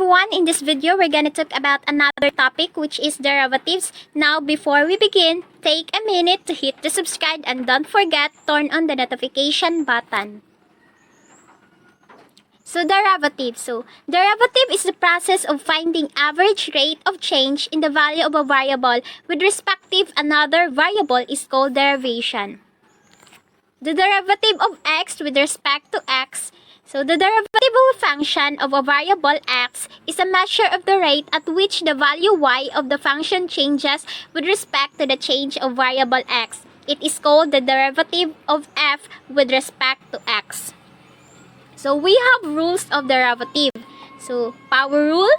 everyone, in this video we're gonna talk about another topic, which is derivatives. Now before we begin, take a minute to hit the subscribe and don't forget turn on the notification button. Derivative is the process of finding average rate of change in the value of a variable with respective another variable is called derivation. The derivative of x with respect to x. So the derivative of a function of a variable x is a measure of the rate at which the value y of the function changes with respect to the change of variable x. It is called the derivative of f with respect to x. So we have rules of derivative. So power rule,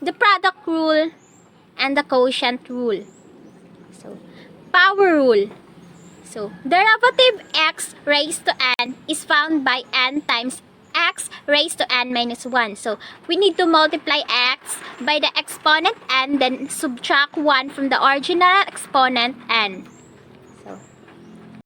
the product rule, and the quotient rule. So power rule. So, derivative x raised to n is found by n times x raised to n minus 1. So, we need to multiply x by the exponent n, then subtract 1 from the original exponent n. So,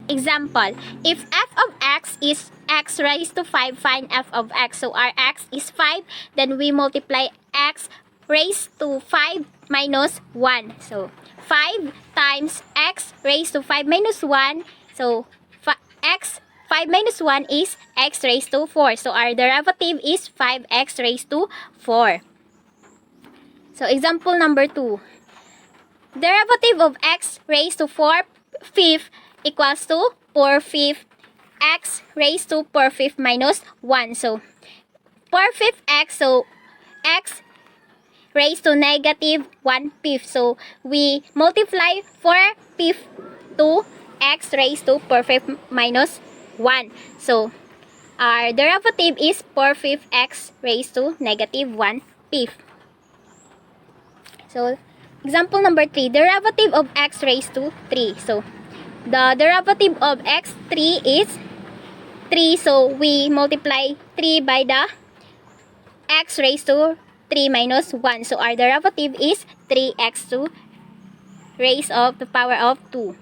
example, if f of x is x raised to 5, find f of x. So, our x is 5, then we multiply x raised to 5 minus 1. So, 5 times x raised to 5 minus 1. So, 5 minus 1 is x raised to 4. So, our derivative is 5x raised to 4. So, example number 2. Derivative of x raised to 4 fifth equals to 4 fifth x raised to 4 fifth minus 1. So, 4 fifth x, so x raised to negative 1 fifth. So, we multiply 4 fifth to x raised to 4 fifth minus 1. So, our derivative is 4 fifth x raised to negative 1 fifth. So, example number 3, derivative of x raised to 3. So, the derivative of x3 is 3. So, we multiply 3 by the x raised to 3 minus 1. So, our derivative is 3x to raised of the power of 2.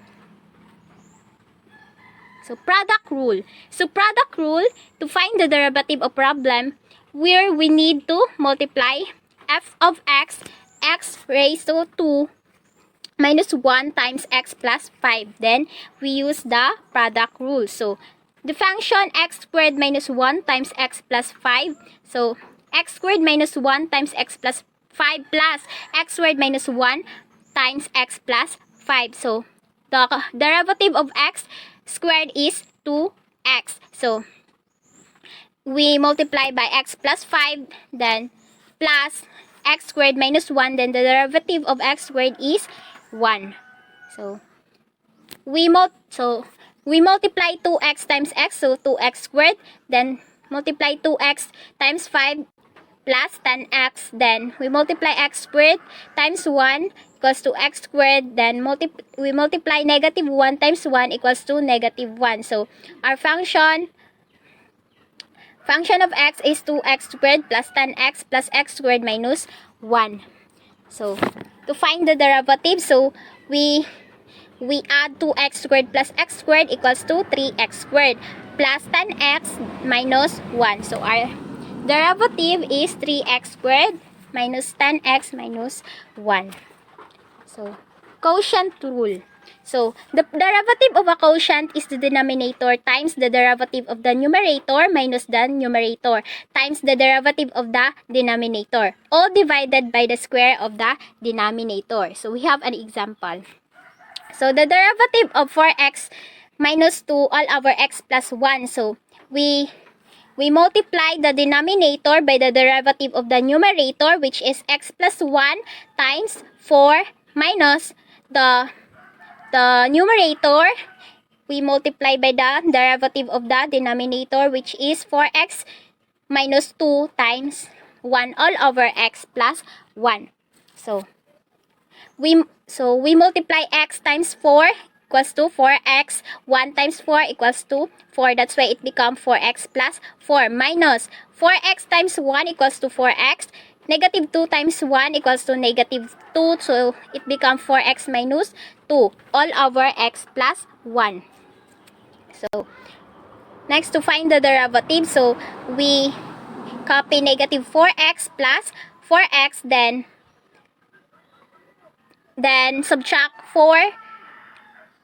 So, product rule. So, product rule, to find the derivative of problem, where we need to multiply f of x raised to 2 minus 1 times x plus 5. Then, we use the product rule. So, the function x squared minus 1 times x plus 5. So, x squared minus 1 times x plus 5 plus x squared minus 1 times x plus 5. So, the derivative of x squared is 2x. So, we multiply by x plus 5, then plus x squared minus 1, then the derivative of x squared is 1. So, we multiply 2x times x, so 2x squared, then multiply 2x times 5 plus 10x, then we multiply x squared times 1 equals to x squared, then we multiply negative 1 times 1 equals to negative 1. So, our function of x is 2x squared plus 10x plus x squared minus 1. So, to find the derivative, so we add 2x squared plus x squared equals to 3x squared plus 10x minus 1. So, our derivative is 3x squared minus 10x minus 1. So, quotient rule. So, the derivative of a quotient is the denominator times the derivative of the numerator minus the numerator times the derivative of the denominator, all divided by the square of the denominator. So, we have an example. So, the derivative of 4x minus 2 all over x plus 1. So, we multiply the denominator by the derivative of the numerator, which is x plus 1 times 4 minus the numerator. We multiply by the derivative of the denominator, which is 4x minus 2 times 1 all over x plus 1. So, we multiply x times 4 equals to 4x. 1 times 4 equals to 4. That's why it becomes 4x plus 4 minus 4x times 1 equals to 4x. Negative 2 times 1 equals to negative 2. So, it becomes 4x minus 2 all over x plus 1. So, next, to find the derivative, so we copy negative 4x plus 4x, then subtract 4,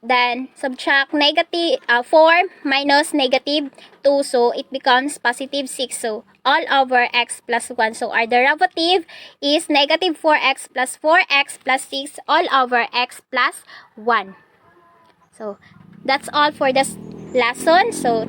then subtract negative 4 minus negative 2, so it becomes positive 6. So all over x plus 1. So our derivative is negative 4x plus 4x plus 6 all over x plus 1. So that's all for this lesson. So